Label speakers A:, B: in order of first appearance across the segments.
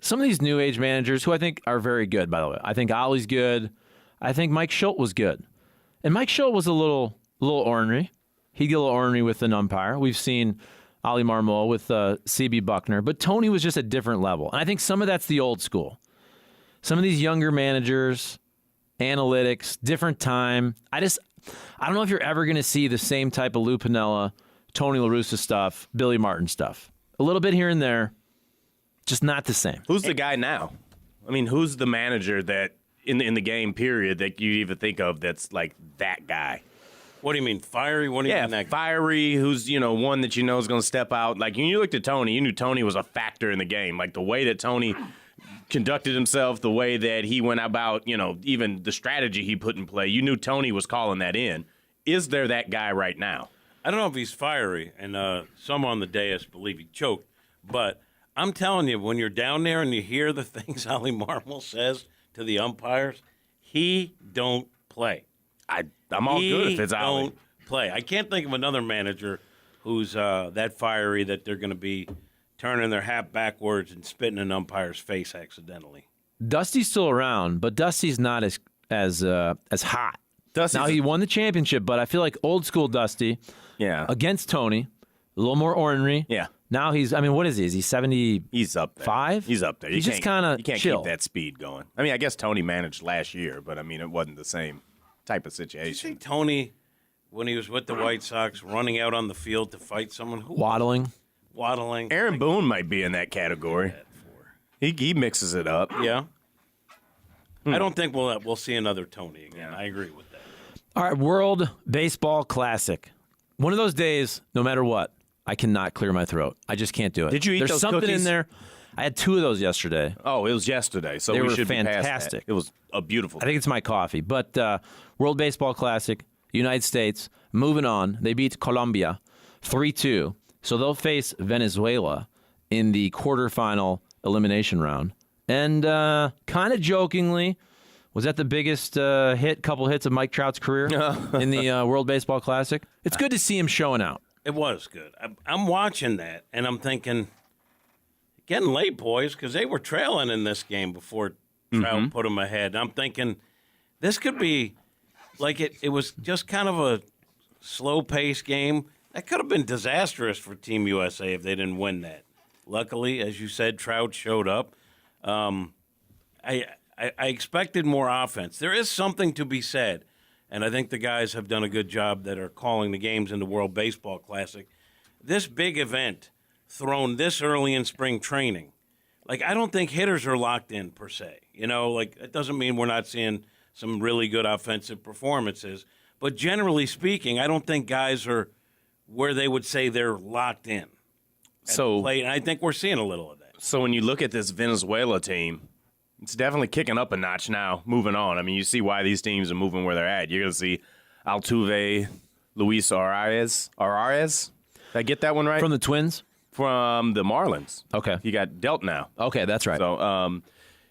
A: some of these new age managers who I think are very good, by the way. I think Ollie's good. I think Mike Schultz was good. And Mike Schultz was a little ornery. He'd get a little ornery with an umpire. We've seen Ollie Marmol with C.B. Buckner. But Tony was just a different level. And I think some of that's the old school. Some of these younger managers, analytics, different time. I don't know if you're ever going to see the same type of Lou Piniella, Tony La Russa stuff, Billy Martin stuff. A little bit here and there, just not the same.
B: Who's the guy now? I mean, who's the manager that in the game period that you even think of that's like that guy?
C: What do you mean, fiery? What do you mean that
B: fiery, who's, one that you know is going to step out. Like, when you looked at Tony, you knew Tony was a factor in the game. Like, the way that Tony conducted himself, the way that he went about, even the strategy he put in play, you knew Tony was calling that in. Is there that guy right now?
C: I don't know if he's fiery, and some on the dais believe he choked. But I'm telling you, when you're down there and you hear the things Ollie Marmol says to the umpires, he don't play.
B: I'm all good if it's Ollie.
C: He don't play. I can't think of another manager who's that fiery that they're going to be turning their hat backwards and spitting in an umpire's face accidentally.
A: Dusty's still around, but Dusty's not as hot. Now, he won the championship, but I feel like old school Dusty against Tony, a little more ornery.
B: Yeah.
A: Now what is he? Is he 70?
B: He's up there.
A: 5?
B: He's up there.
A: He's just kind of
B: You can't
A: chill.
B: keep that speed going. I mean, I guess Tony managed last year, but, it wasn't the same type of situation.
C: Did you see Tony, when he was with the White Sox, running out on the field to fight someone?
A: Waddling.
C: Aaron
B: Boone might be in that category. He mixes it up.
C: Yeah. I don't think we'll see another Tony again. I agree with that.
A: All right, World Baseball Classic. One of those days, no matter what, I cannot clear my throat. I just can't do it.
B: Did you eat
A: There's
B: those
A: something
B: cookies?
A: in there. I had 2 of those yesterday.
B: Oh, it was yesterday, so
A: they
B: we
A: were
B: should
A: fantastic.
B: be past that. It was a beautiful
A: I think it's my coffee. But World Baseball Classic, United States, moving on. They beat Colombia 3-2. So they'll face Venezuela in the quarterfinal elimination round. And kind of jokingly, was that the biggest couple hits of Mike Trout's career in the World Baseball Classic? It's good to see him showing out.
C: It was good. I'm watching that, and I'm thinking, getting late, boys, because they were trailing in this game before Trout put them ahead. And I'm thinking, this could be like it was just kind of a slow-paced game. That could have been disastrous for Team USA if they didn't win that. Luckily, as you said, Trout showed up. I expected more offense. There is something to be said, and I think the guys have done a good job that are calling the games in the World Baseball Classic. This big event thrown this early in spring training, I don't think hitters are locked in per se. It doesn't mean we're not seeing some really good offensive performances. But generally speaking, I don't think guys are where they would say they're locked in at the plate, and I think we're seeing a little of that.
B: So when you look at this Venezuela team, it's definitely kicking up a notch now, moving on. I mean, you see why these teams are moving where they're at. You're going to see Altuve, Luis Arraez. Did I get that one right?
A: From the Twins?
B: From the Marlins.
A: Okay.
B: You got dealt now.
A: Okay, that's right.
B: So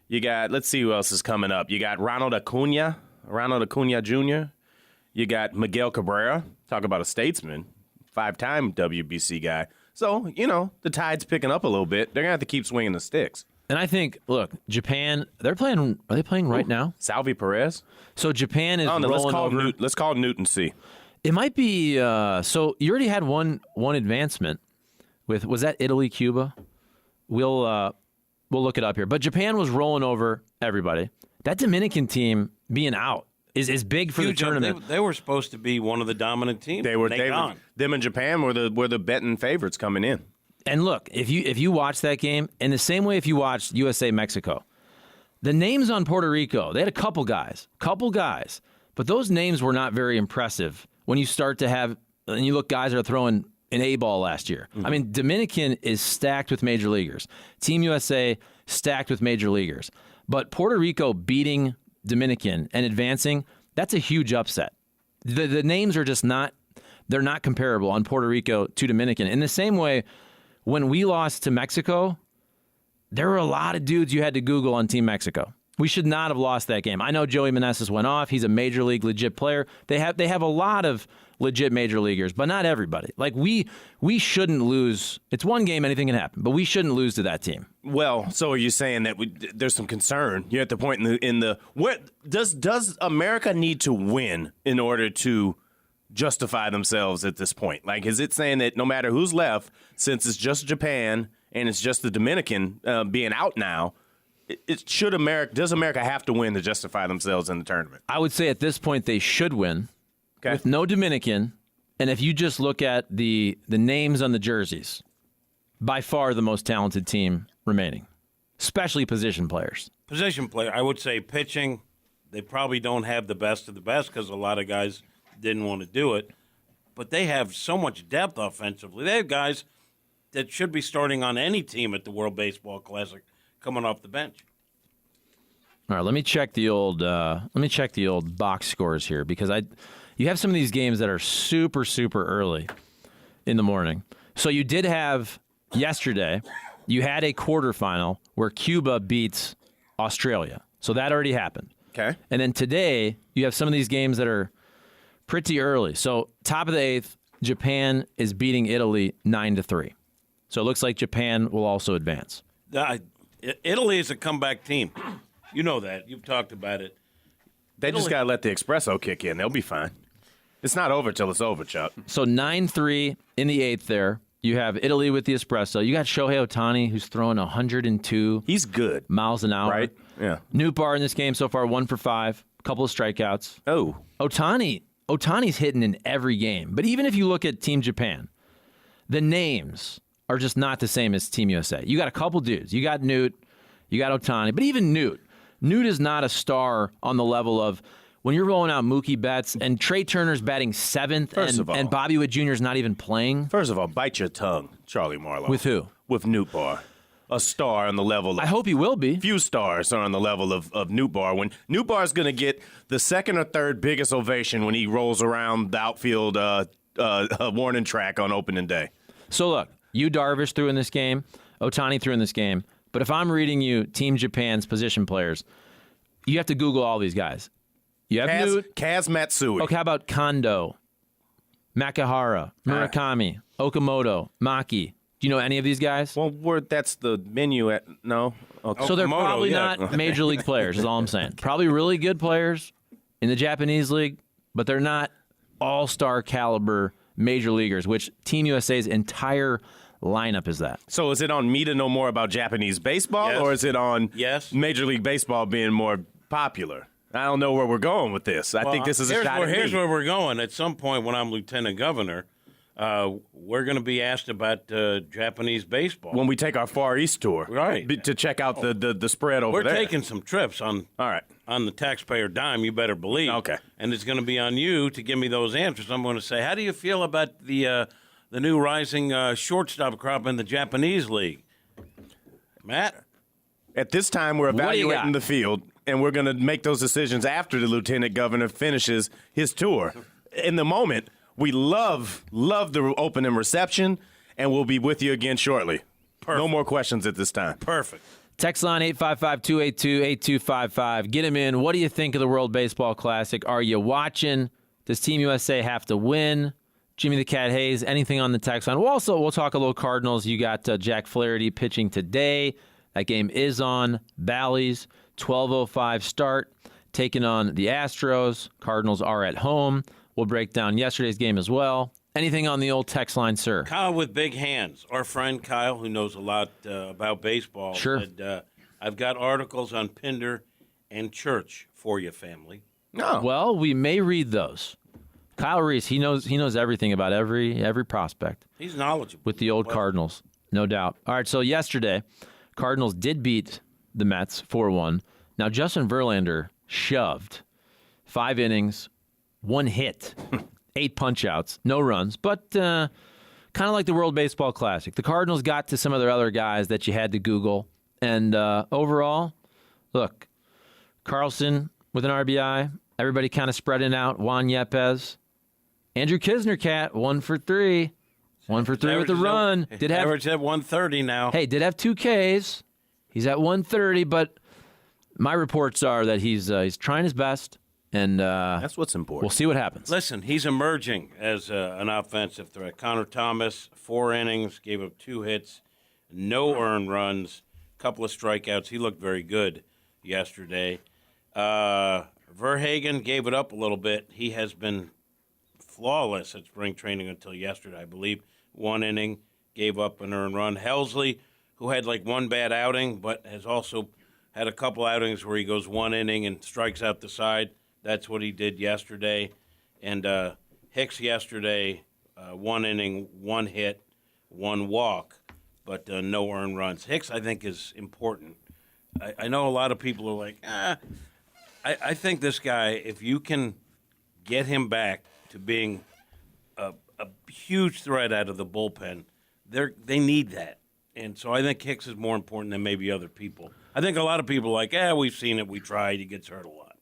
B: you got, let's see who else is coming up. You got Ronald Acuna Jr. You got Miguel Cabrera. Talk about a statesman, 5-time WBC guy. So, the tide's picking up a little bit. They're going to have to keep swinging the sticks.
A: And I think, look, Japan, are they playing right now?
B: Salvi Perez?
A: So Japan is rolling over.
B: Let's call Newton C.
A: It might be, so you already had one advancement with, was that Italy, Cuba? We'll look it up here. But Japan was rolling over everybody. That Dominican team being out is big for the tournament.
C: They were supposed to be one of the dominant teams.
B: They were them and Japan were the betting favorites coming in.
A: And look, if you watch that game, in the same way if you watched USA Mexico, the names on Puerto Rico, they had a couple guys, but those names were not very impressive when you start to have, and you look guys that are throwing an A-ball last year. Mm-hmm. I mean, Dominican is stacked with major leaguers. Team USA stacked with major leaguers. But Puerto Rico beating Dominican and advancing, that's a huge upset. The names are just not, they're not comparable on Puerto Rico to Dominican. In the same way, when we lost to Mexico, there were a lot of dudes you had to Google on Team Mexico. We should not have lost that game. I know Joey Meneses went off. He's a major league legit player. They have a lot of legit major leaguers, but not everybody. Like we shouldn't lose. It's one game, anything can happen, but we shouldn't lose to that team.
B: Well, so are you saying that there's some concern? You're at the point in the where does America need to win in order to justify themselves at this point? Like, is it saying that no matter who's left, since it's just Japan and it's just the Dominican being out now, does America have to win to justify themselves in the tournament?
A: I would say at this point they should win.
B: Okay.
A: With no Dominican, and if you just look at the names on the jerseys, by far the most talented team remaining, especially position players.
C: Position player, I would say pitching, they probably don't have the best of the best because a lot of guys didn't want to do it, but they have so much depth offensively. They have guys that should be starting on any team at the World Baseball Classic coming off the bench.
A: All right, let me check the old box scores here because you have some of these games that are super, super early in the morning. So you did have yesterday, you had a quarterfinal where Cuba beats Australia. So that already happened.
B: Okay.
A: And then today, you have some of these games that are pretty early. So top of the 8th, Japan is beating Italy 9-3. So it looks like Japan will also advance.
C: Italy is a comeback team. You know that. You've talked about it.
B: They just got to let the espresso kick in. They'll be fine. It's not over till it's over, Chuck.
A: So 9-3 in the 8th there. You have Italy with the espresso. You got Shohei Ohtani, who's throwing 102
B: He's good.
A: miles an hour.
B: Right? Yeah.
A: Nootbaar in this game so far, 1 for 5, a couple of strikeouts.
B: Oh.
A: Ohtani's hitting in every game. But even if you look at Team Japan, the names are just not the same as Team USA. You got a couple dudes. You got Noot, you got Ohtani. But even Noot is not a star on the level of when you're rolling out Mookie Betts and Trey Turner's batting 7th and Bobby Witt Jr. is not even playing.
B: First of all, bite your tongue, Charlie Marlowe.
A: With who?
B: With Nootbaar. A star on the level of...
A: I hope he will be.
B: Few stars are on the level of Nootbaar. When Nootbaar's going to get the second or third biggest ovation when he rolls around the outfield warning track on opening day.
A: So look, Darvish threw in this game. Ohtani threw in this game. But if I'm reading you Team Japan's position players, you have to Google all these guys. You have
B: Kaz Matsui.
A: Okay, how about Kondo, Makihara, Murakami, Okamoto, Maki? Do you know any of these guys?
B: Well, that's the menu at no. Okay.
A: So they're probably not major league players, is all I'm saying. Probably really good players in the Japanese league, but they're not all-star caliber major leaguers, which Team USA's entire lineup is that.
B: So is it on me to know more about Japanese baseball, or is it on Major League Baseball being more popular? I don't know where we're going with this. I think this is a shot at me.
C: Here's where we're going. At some point when I'm lieutenant governor, we're going to be asked about Japanese baseball.
B: When we take our Far East tour.
C: Right.
B: To check out the spread over there.
C: We're taking some trips on the taxpayer dime, you better believe.
B: Okay.
C: And it's going to be on you to give me those answers. I'm going to say, how do you feel about the new rising shortstop crop in the Japanese league? Matt?
B: At this time, we're evaluating the field, and we're going to make those decisions after the lieutenant governor finishes his tour. In the moment, we love the opening reception, and we'll be with you again shortly. Perfect. No more questions at this time.
C: Perfect.
A: Text line 855-282-8255. Get him in. What do you think of the World Baseball Classic? Are you watching? Does Team USA have to win? Jimmy the Cat Hayes, anything on the text line? We'll talk a little Cardinals. You got Jack Flaherty pitching today. That game is on Bally's. 12:05 start, taking on the Astros. Cardinals are at home. We'll break down yesterday's game as well. Anything on the old text line, sir?
C: Kyle with big hands. Our friend Kyle, who knows a lot about baseball.
A: Sure.
C: Said, I've got articles on Pinder and Church for you, family.
B: No.
A: Well, we may read those. Kyle Reese, he knows everything about every prospect.
C: He's knowledgeable.
A: With the old Cardinals, no doubt. All right, so yesterday, Cardinals did beat the Mets 4-1. Now, Justin Verlander shoved 5 innings, 1 hit, 8 punch-outs, no runs, but kind of like the World Baseball Classic. The Cardinals got to some of their other guys that you had to Google, and overall, look, Carlson with an RBI, everybody kind of spreading out, Juan Yepes. Andrew Kisner, Cat, 1 for 3. 1 for 3 with a run.
C: Average at 130 now.
A: Hey, did have 2 Ks. He's at 130, but my reports are that he's trying his best, and
B: That's what's important.
A: we'll see what happens.
C: Listen, he's emerging as an offensive threat. Connor Thomas, 4 innings, gave up 2 hits, no earned runs, a couple of strikeouts. He looked very good yesterday. Verhagen gave it up a little bit. He has been flawless at spring training until yesterday, I believe. 1 inning, gave up an earned run. Helsley, who had like 1 bad outing, but has also had a couple outings where he goes 1 inning and strikes out the side. That's what he did yesterday. And Hicks yesterday, 1 inning, 1 hit, 1 walk, but no earned runs. Hicks, I think, is important. I know a lot of people are like, I think this guy, if you can get him back to being a huge threat out of the bullpen, they need that. And so I think Hicks is more important than maybe other people. I think a lot of people are like, we've seen it, we tried, he gets hurt a lot.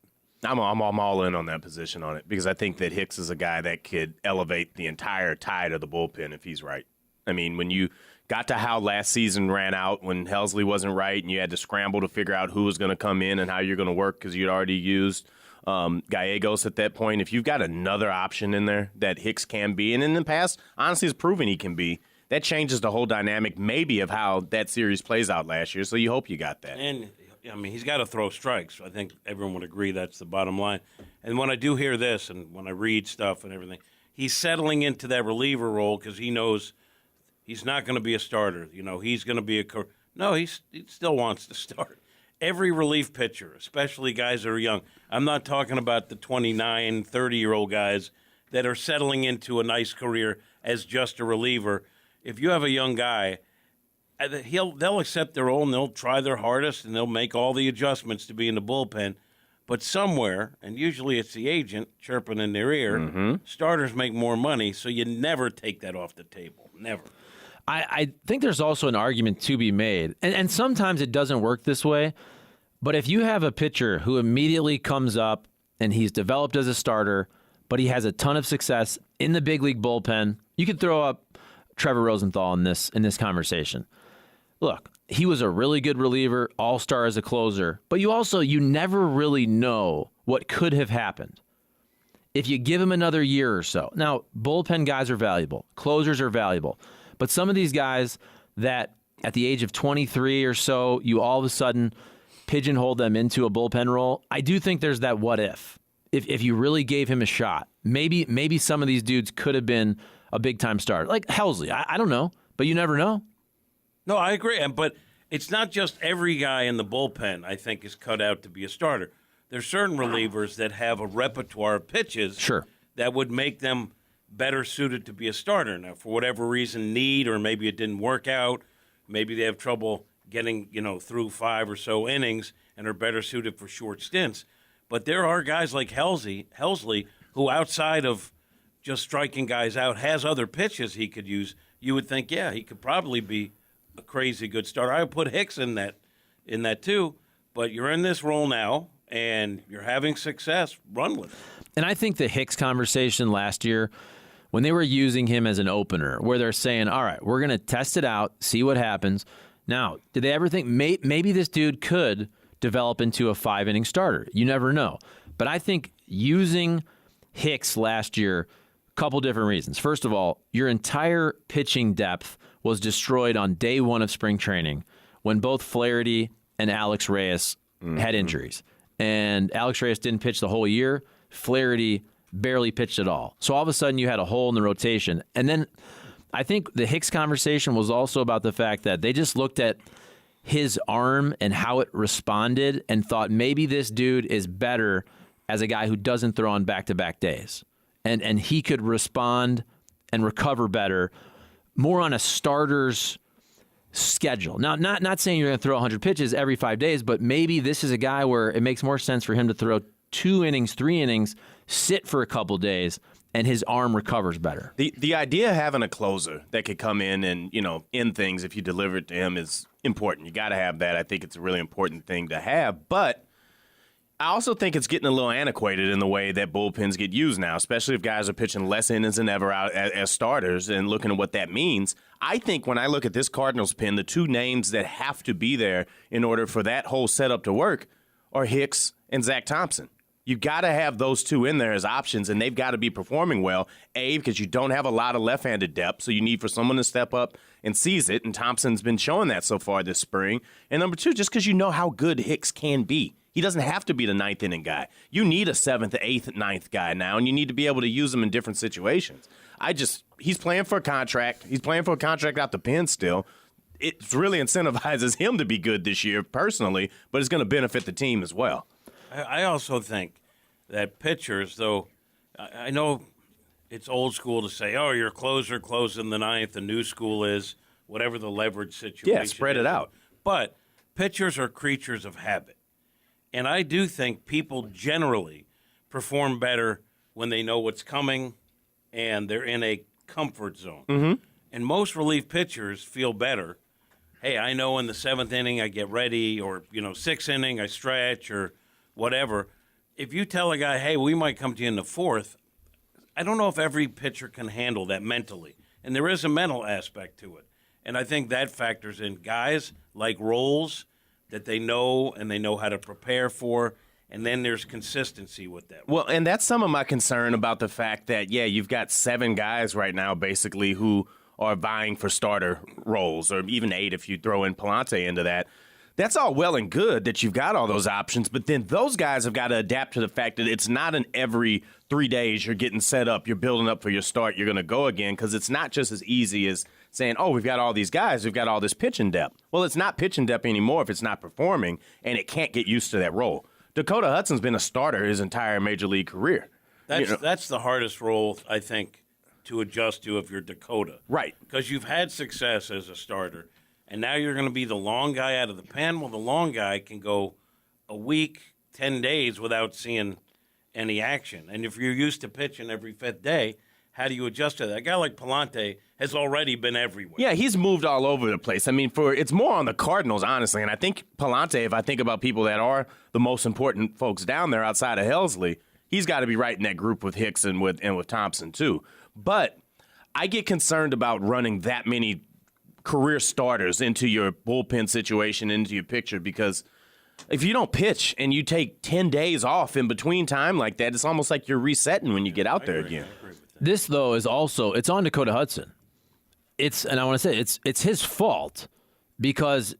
B: I'm all in on that position on it because I think that Hicks is a guy that could elevate the entire tide of the bullpen if he's right. I mean, when you got to how last season ran out when Helsley wasn't right and you had to scramble to figure out who was going to come in and how you're going to work because you'd already used Gallegos at that point. If you've got another option in there that Hicks can be, and in the past, honestly, has proven he can be, that changes the whole dynamic maybe of how that series plays out last year. So you hope you got that.
C: And, I mean, he's got to throw strikes. I think everyone would agree that's the bottom line. And when I do hear this and when I read stuff and everything, he's settling into that reliever role because he knows he's not going to be a starter. You know, he's going to be no, he still wants to start. Every relief pitcher, especially guys that are young, I'm not talking about the 29, 30-year-old guys that are settling into a nice career as just a reliever. If you have a young guy, they'll accept their role and they'll try their hardest and they'll make all the adjustments to be in the bullpen. But somewhere, and usually it's the agent chirping in their ear, starters make more money, so you never take that off the table. Never.
A: I think there's also an argument to be made, and sometimes it doesn't work this way, but if you have a pitcher who immediately comes up and he's developed as a starter, but he has a ton of success in the big league bullpen, you could throw up Trevor Rosenthal in this conversation. Look, he was a really good reliever, all-star as a closer, but you never really know what could have happened if you give him another year or so. Now, bullpen guys are valuable. Closers are valuable. But some of these guys that at the age of 23 or so, you all of a sudden pigeonhole them into a bullpen role, I do think there's that what if. If you really gave him a shot, maybe some of these dudes could have been a big-time starter. Like Helsley, I don't know, but you never know.
C: No, I agree. But it's not just every guy in the bullpen, I think, is cut out to be a starter. There's certain relievers that have a repertoire of pitches that would make them better suited to be a starter. Now, for whatever reason, need, or maybe it didn't work out, maybe they have trouble getting, through 5 or so innings and are better suited for short stints. But there are guys like Helsley, who outside of just striking guys out has other pitches he could use. You would think, he could probably be a crazy good starter. I would put Hicks in that too. But you're in this role now, and you're having success. Run with it.
A: And I think the Hicks conversation last year, when they were using him as an opener, where they're saying, all right, we're going to test it out, see what happens. Now, did they ever think maybe this dude could develop into a 5-inning starter? You never know. But I think using Hicks last year, a couple different reasons. First of all, your entire pitching depth was destroyed on day 1 of spring training when both Flaherty and Alex Reyes had injuries. And Alex Reyes didn't pitch the whole year. Flaherty barely pitched at all. So all of a sudden you had a hole in the rotation. And then I think the Hicks conversation was also about the fact that they just looked at his arm and how it responded and thought maybe this dude is better as a guy who doesn't throw on back-to-back days. And he could respond and recover better more on a starter's schedule. Now, not saying you're going to throw 100 pitches every 5 days, but maybe this is a guy where it makes more sense for him to throw 2 innings, 3 innings, sit for a couple days, and his arm recovers better.
B: The idea of having a closer that could come in and, end things if you deliver it to him is important. You got to have that. I think it's a really important thing to have. But I also think it's getting a little antiquated in the way that bullpens get used now, especially if guys are pitching less innings than ever out as starters and looking at what that means. I think when I look at this Cardinals pen, the 2 names that have to be there in order for that whole setup to work are Hicks and Zach Thompson. You got to have those two in there as options, and they've got to be performing well. A, because you don't have a lot of left-handed depth, so you need for someone to step up and seize it, and Thompson's been showing that so far this spring. And number two, just because you know how good Hicks can be. He doesn't have to be the ninth inning guy. You need a 7th, 8th, 9th guy now, and you need to be able to use him in different situations. He's playing for a contract. He's playing for a contract out the pen still. It really incentivizes him to be good this year personally, but it's going to benefit the team as well.
C: I also think that pitchers, though, I know it's old school to say, oh, you're a closer, close in the ninth. The new school is whatever the leverage situation is.
B: Yeah, spread it out.
C: But pitchers are creatures of habit. And I do think people generally perform better when they know what's coming and they're in a comfort zone.
B: Mm-hmm.
C: And most relief pitchers feel better. Hey, I know in the 7th inning I get ready, or 6th inning I stretch, or whatever. If you tell a guy, hey, we might come to you in the 4th, I don't know if every pitcher can handle that mentally. And there is a mental aspect to it. And I think that factors in. Guys like roles that they know and they know how to prepare for, and then there's consistency with that.
B: Well, and that's some of my concern about the fact that, you've got 7 guys right now basically who are vying for starter roles, or even 8 if you throw in Palante into that. That's all well and good that you've got all those options, but then those guys have got to adapt to the fact that it's not an every 3 days you're getting set up, you're building up for your start, you're going to go again, because it's not just as easy as saying, oh, we've got all these guys, we've got all this pitching depth. Well, it's not pitching depth anymore if it's not performing, and it can't get used to that role. Dakota Hudson's been a starter his entire major league career.
C: That's the hardest role, I think, to adjust to if you're Dakota.
B: Right.
C: Because you've had success as a starter, and now you're going to be the long guy out of the pen. Well, the long guy can go a week, 10 days without seeing any action. And if you're used to pitching every 5th day, how do you adjust to that? A guy like Palante has already been everywhere.
B: Yeah, he's moved all over the place. I mean, it's more on the Cardinals, honestly. And I think Palante, if I think about people that are the most important folks down there outside of Helsley, he's got to be right in that group with Hicks and with Thompson, too. But I get concerned about running that many career starters into your bullpen situation, into your picture, because if you don't pitch and you take 10 days off in between time like that, it's almost like you're resetting when you get out there again.
A: This, though, is also, it's on Dakota Hudson. And I want to say, it's his fault, because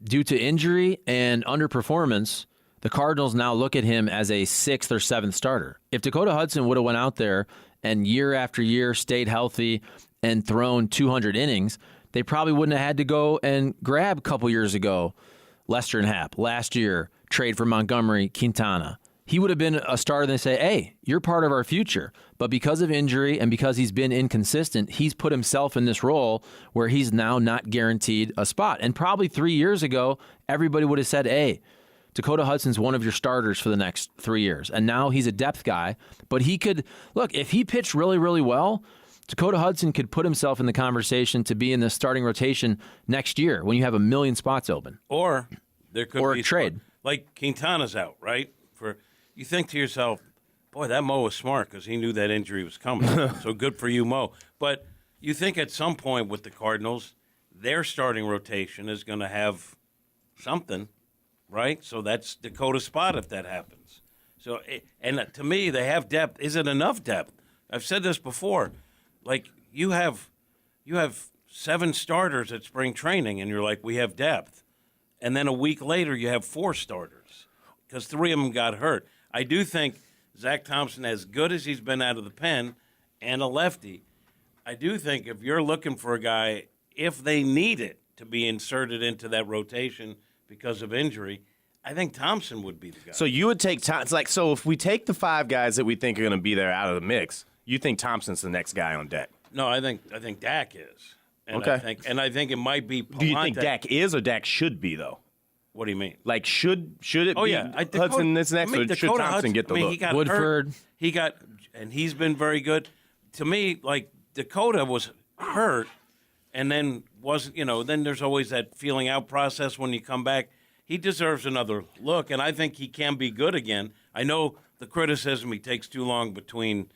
A: due to injury and underperformance, the Cardinals now look at him as a 6th or 7th starter. If Dakota Hudson would have went out there and year after year stayed healthy and thrown 200 innings, they probably wouldn't have had to go and grab a couple years ago Lester and Happ. Last year, trade for Montgomery, Quintana. He would have been a starter and they say, hey, you're part of our future. But because of injury and because he's been inconsistent, he's put himself in this role where he's now not guaranteed a spot. And probably 3 years ago, everybody would have said, hey, Dakota Hudson's one of your starters for the next 3 years. And now he's a depth guy. But he could, look, if he pitched really, really well, Dakota Hudson could put himself in the conversation to be in the starting rotation next year when you have 1 million spots open.
C: Or there could be
A: a trade.
C: Like Quintana's out, right? You think to yourself, boy, that Mo was smart because he knew that injury was coming. So good for you, Mo. But you think at some point with the Cardinals, their starting rotation is going to have something, right? So that's Dakota's spot if that happens. So, and to me, they have depth. Is it enough depth? I've said this before. Like, you have 7 starters at spring training, and you're like, we have depth. And then a week later, you have 4 starters because 3 of them got hurt. I do think Zach Thompson, as good as he's been out of the pen, and a lefty, I do think if you're looking for a guy, if they need it to be inserted into that rotation because of injury, I think Thompson would be the guy.
B: So you would take so if we take the 5 guys that we think are going to be there out of the mix, you think Thompson's the next guy on deck?
C: No, I think Dak is. And
B: okay.
C: I think it might be Palante.
B: Do you think Dak is or Dak should be, though?
C: What do you mean?
B: Like, should it be Hudson this next, or should Thompson get the look?
C: He got
A: Woodford.
C: Hurt. And he's been very good. To me, like, Dakota was hurt and then wasn't, then there's always that feeling out process when you come back. He deserves another look, and I think he can be good again. I know the criticism, he takes too long between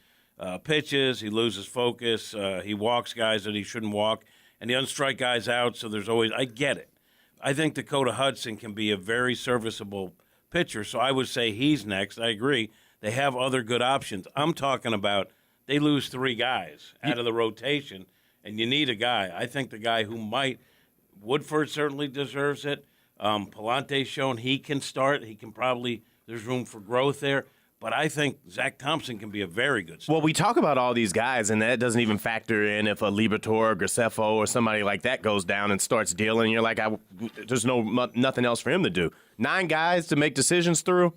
C: pitches, he loses focus, he walks guys that he shouldn't walk, and he unstrike guys out, so there's always – I get it. I think Dakota Hudson can be a very serviceable pitcher. So I would say he's next. I agree. They have other good options. I'm talking about they lose 3 guys out of the rotation, and you need a guy. I think the guy who might – Woodford certainly deserves it. Palante's shown he can start. He can probably – there's room for growth there. But I think Zach Thompson can be a very good starter.
B: Well, we talk about all these guys, and that doesn't even factor in if a Liberatore or Graceffo or somebody like that goes down and starts dealing. You're like, there's nothing else for him to do. 9 guys to make decisions through?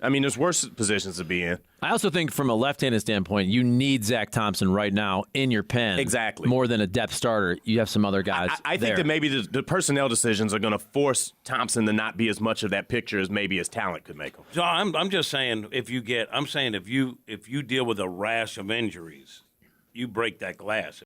B: I mean, there's worse positions to be in.
A: I also think from a left-handed standpoint, you need Zach Thompson right now in your pen.
B: Exactly.
A: More than a depth starter. You have some other guys
B: I think that maybe the personnel decisions are going to force Thompson to not be as much of that picture as maybe his talent could make him.
C: So I'm just saying if you deal with a rash of injuries, you break that glass.